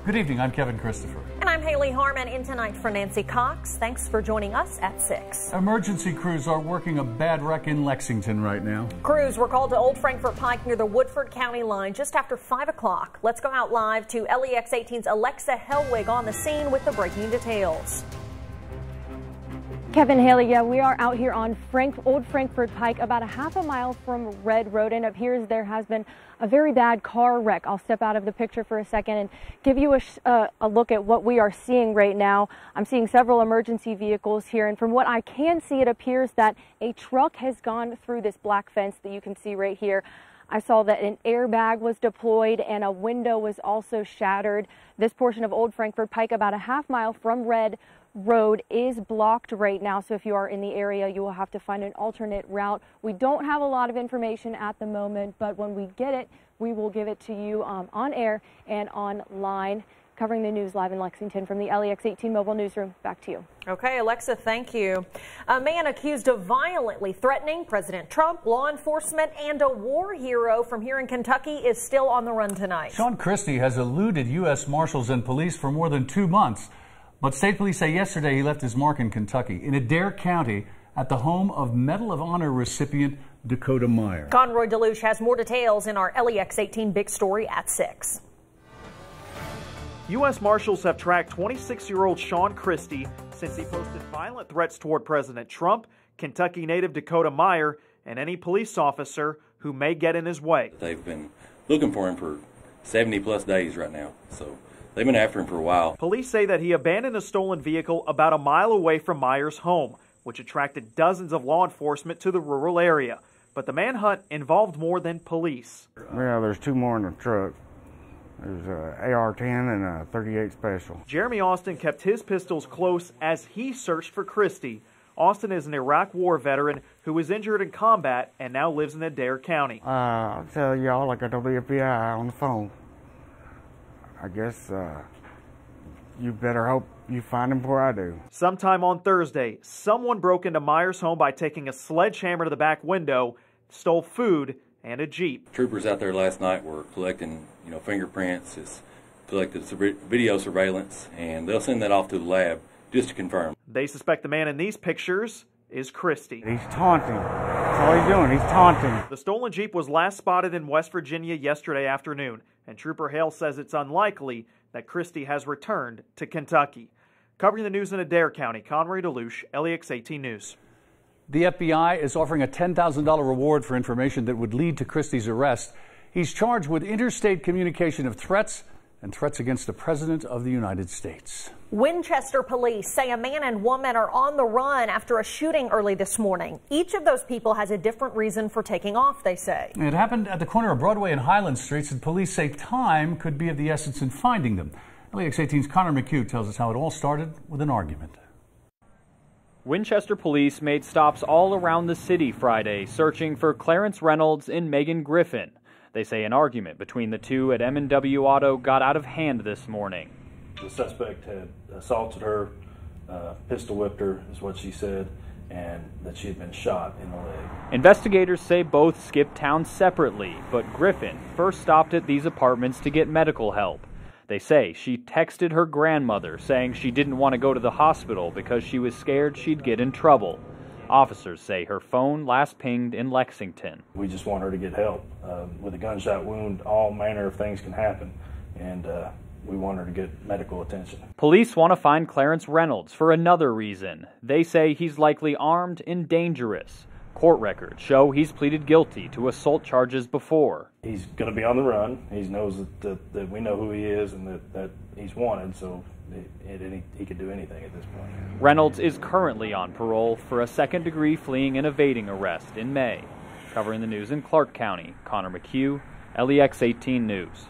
Good evening, I'm Kevin Christopher. And I'm Haley Harmon, in tonight for Nancy Cox. Thanks for joining us at 6. Emergency crews are working a bad wreck in Lexington right now. Crews were called to Old Frankfort Pike near the Woodford County line just after 5 o'clock. Let's go out live to LEX 18's Alexa Hellwig on the scene with the breaking details. Kevin, Haley, yeah, we are out here on Old Frankfort Pike, about a half a mile from Red Road, and it appears there has been a very bad car wreck. I'll step out of the picture for a second and give you a look at what we are seeing right now. I'm seeing several emergency vehicles here, and from what I can see, it appears that a truck has gone through this black fence that you can see right here. I saw that an airbag was deployed and a window was also shattered. This portion of Old Frankfort Pike, about a half mile from Red Road, is blocked right now, so if you are in the area, you will have to find an alternate route. We don't have a lot of information at the moment, but when we get it, we will give it to you on air and online. Covering the news live in Lexington from the LEX 18 mobile newsroom. Back to you. Okay, Alexa, thank you. A man accused of violently threatening President Trump, law enforcement, and a war hero from here in Kentucky is still on the run tonight. Sean Christie has eluded U.S. Marshals and police for more than 2 months. But state police say yesterday he left his mark in Kentucky, in Adair County, at the home of Medal of Honor recipient Dakota Meyer. Conroy DeLuche has more details in our LEX 18 big story at 6. U.S. Marshals have tracked 26-year-old Sean Christie since he posted violent threats toward President Trump, Kentucky native Dakota Meyer, and any police officer who may get in his way. They've been looking for him for 70-plus days right now, so they've been after him for a while. Police say that he abandoned a stolen vehicle about a mile away from Meyer's home, which attracted dozens of law enforcement to the rural area. But the manhunt involved more than police. Yeah, there's 2 more in the truck. There's an AR-10 and a .38 Special. Jeremy Austin kept his pistols close as he searched for Christie. Austin is an Iraq war veteran who was injured in combat and now lives in Adair County. I'll tell y'all, like I told the FBI on the phone, I guess you better hope you find him before I do. Sometime on Thursday, someone broke into Meyer's home by taking a sledgehammer to the back window, stole food, and a Jeep. Troopers out there last night were collecting, fingerprints, collected video surveillance, and they'll send that off to the lab just to confirm. They suspect the man in these pictures is Christie. He's taunting. That's all he's doing. He's taunting. The stolen Jeep was last spotted in West Virginia yesterday afternoon, and Trooper Hale says it's unlikely that Christie has returned to Kentucky. Covering the news in Adair County, Conroy DeLuche, LEX 18 News. The FBI is offering a $10,000 reward for information that would lead to Christie's arrest. He's charged with interstate communication of threats and threats against the President of the United States. Winchester police say a man and woman are on the run after a shooting early this morning. Each of those people has a different reason for taking off, they say. It happened at the corner of Broadway and Highland Streets, and police say time could be of the essence in finding them. LEX 18's Connor McHugh tells us how it all started with an argument. Winchester police made stops all around the city Friday, searching for Clarence Reynolds and Megan Griffin. They say an argument between the two at M&W Auto got out of hand this morning. The suspect had assaulted her, pistol whipped her, is what she said, and that she had been shot in the leg. Investigators say both skipped town separately, but Griffin first stopped at these apartments to get medical help. They say she texted her grandmother saying she didn't want to go to the hospital because she was scared she'd get in trouble. Officers say her phone last pinged in Lexington. We just want her to get help. With a gunshot wound, all manner of things can happen, and we want her to get medical attention. Police want to find Clarence Reynolds for another reason. They say he's likely armed and dangerous. Court records show he's pleaded guilty to assault charges before. He's going to be on the run. He knows that we know who he is and that he's wanted, so he could do anything at this point. Reynolds is currently on parole for a second-degree fleeing and evading arrest in May. Covering the news in Clark County, Connor McHugh, LEX 18 News.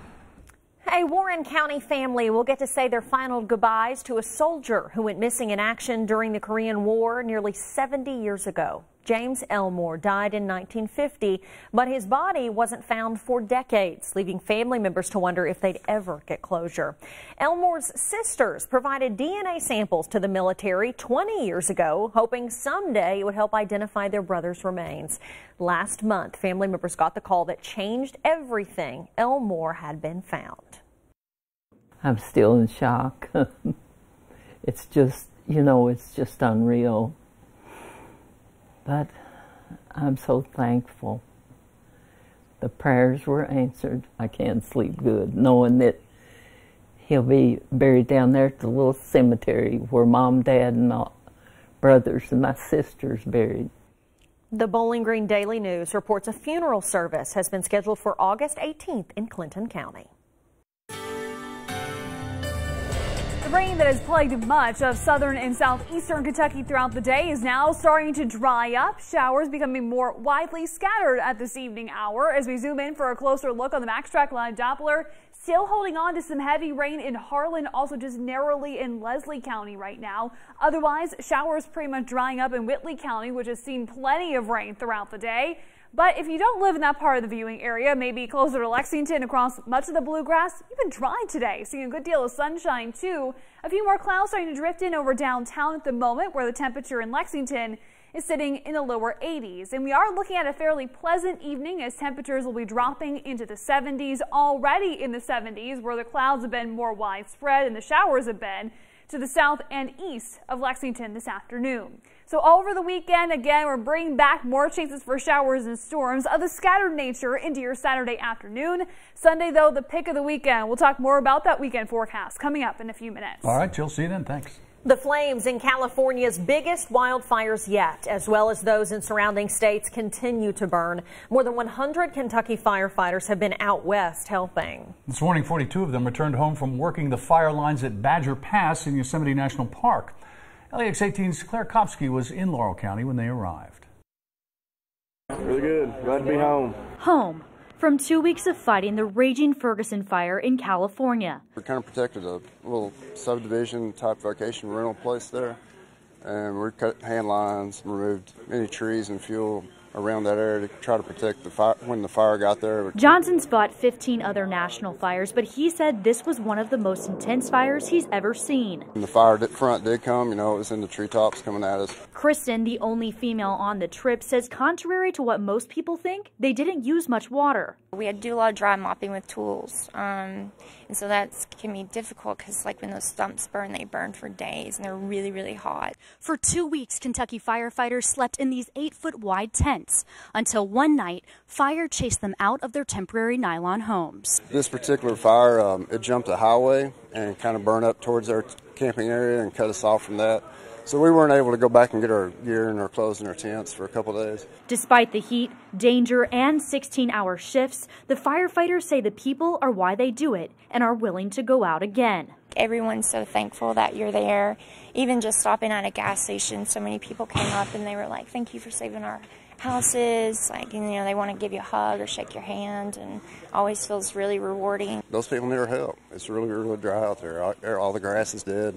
A Warren County family will get to say their final goodbyes to a soldier who went missing in action during the Korean War nearly 70 years ago. James Elmore died in 1950, but his body wasn't found for decades, leaving family members to wonder if they'd ever get closure. Elmore's sisters provided DNA samples to the military 20 years ago, hoping someday it would help identify their brother's remains. Last month, family members got the call that changed everything. Elmore had been found. I'm still in shock. It's just, it's just unreal. But I'm so thankful. The prayers were answered. I can't sleep good knowing that he'll be buried down there at the little cemetery where Mom, Dad, and my brothers and my sisters buried. The Bowling Green Daily News reports a funeral service has been scheduled for August 18th in Clinton County. The rain that has plagued much of southern and southeastern Kentucky throughout the day is now starting to dry up. Showers becoming more widely scattered at this evening hour. As we zoom in for a closer look on the MaxTrack Live Doppler, still holding on to some heavy rain in Harlan, also just narrowly in Leslie County right now. Otherwise, showers pretty much drying up in Whitley County, which has seen plenty of rain throughout the day. But if you don't live in that part of the viewing area, maybe closer to Lexington across much of the bluegrass, you've been dry today, seeing a good deal of sunshine too. A few more clouds starting to drift in over downtown at the moment, where the temperature in Lexington is sitting in the lower 80s. And we are looking at a fairly pleasant evening as temperatures will be dropping into the 70s, already in the 70s, where the clouds have been more widespread and the showers have been to the south and east of Lexington this afternoon. So all over the weekend, again, we're bringing back more chances for showers and storms of the scattered nature into your Saturday afternoon. Sunday, though, the pick of the weekend. We'll talk more about that weekend forecast coming up in a few minutes. All right, Jill, see you then. Thanks. The flames in California's biggest wildfires yet, as well as those in surrounding states, continue to burn. More than 100 Kentucky firefighters have been out west helping. This morning, 42 of them returned home from working the fire lines at Badger Pass in Yosemite National Park. LEX 18's Claire Kopsky was in Laurel County when they arrived. Really good. Glad to be home. Home from 2 weeks of fighting the raging Ferguson fire in California. We kind of protected a little subdivision type vacation rental place there, and we cut hand lines, removed any trees and fuel around that area to try to protect the fire when the fire got there. Johnson's fought 15 other national fires, but he said this was one of the most intense fires he's ever seen. When the fire front did come, it was in the treetops coming at us. Kristen, the only female on the trip, says contrary to what most people think, they didn't use much water. We had to do a lot of dry mopping with tools, and so that can be difficult because like when those stumps burn, they burn for days and they're really, really hot. For 2 weeks, Kentucky firefighters slept in these 8-foot wide tents until one night, fire chased them out of their temporary nylon homes. This particular fire, it jumped a highway and kind of burned up towards our camping area and cut us off from that. So we weren't able to go back and get our gear and our clothes and our tents for a couple of days. Despite the heat, danger, and 16-hour shifts, the firefighters say the people are why they do it and are willing to go out again. Everyone's so thankful that you're there. Even just stopping at a gas station, so many people came up and they were like, thank you for saving our houses. Like, they want to give you a hug or shake your hand, and always feels really rewarding. Those people need our help. It's really, really dry out there. All the grass is dead.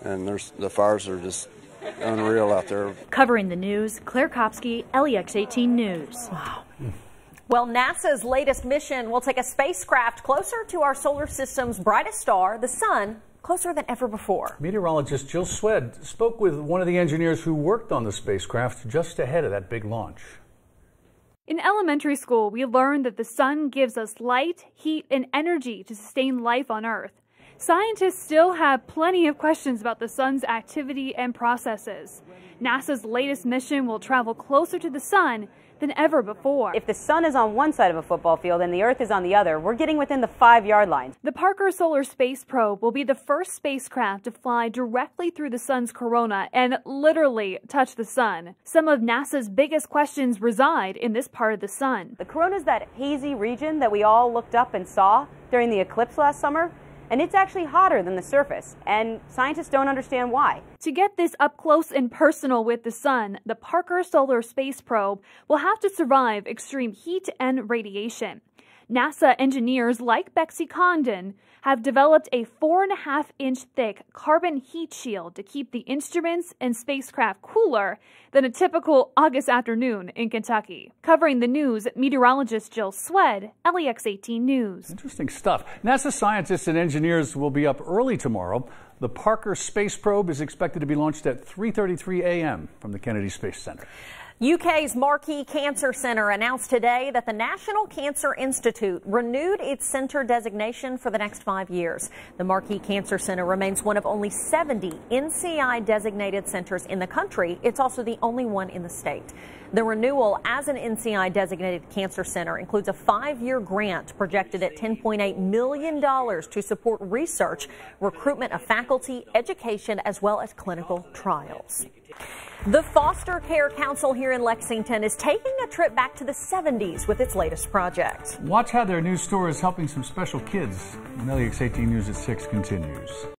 And the fires are just unreal out there. Covering the news, Claire Kopsky, LEX 18 News. Wow. Well, NASA's latest mission will take a spacecraft closer to our solar system's brightest star, the sun, closer than ever before. Meteorologist Jill Swed spoke with one of the engineers who worked on the spacecraft just ahead of that big launch. In elementary school, we learned that the sun gives us light, heat, and energy to sustain life on Earth. Scientists still have plenty of questions about the sun's activity and processes. NASA's latest mission will travel closer to the sun than ever before. If the sun is on one side of a football field and the Earth is on the other, we're getting within the 5-yard line. The Parker Solar Space Probe will be the first spacecraft to fly directly through the sun's corona and literally touch the sun. Some of NASA's biggest questions reside in this part of the sun. The corona is that hazy region that we all looked up and saw during the eclipse last summer. And it's actually hotter than the surface, and scientists don't understand why. To get this up close and personal with the sun, the Parker Solar Space Probe will have to survive extreme heat and radiation. NASA engineers like Betsy Condon have developed a 4.5-inch thick carbon heat shield to keep the instruments and spacecraft cooler than a typical August afternoon in Kentucky. Covering the news, meteorologist Jill Swed, LEX 18 News. Interesting stuff. NASA scientists and engineers will be up early tomorrow. The Parker Space Probe is expected to be launched at 3:33 a.m. from the Kennedy Space Center. UK's Markey Cancer Centre announced today that the National Cancer Institute renewed its centre designation for the next 5 years. The Markey Cancer Centre remains one of only 70 NCI-designated centres in the country. It's also the only one in the state. The renewal as an NCI-designated cancer centre includes a 5-year grant projected at $10.8 million to support research, recruitment of faculty, education, as well as clinical trials. The Foster Care Council here in Lexington is taking a trip back to the 70s with its latest project. Watch how their new store is helping some special kids when LEX 18 News at 6 continues.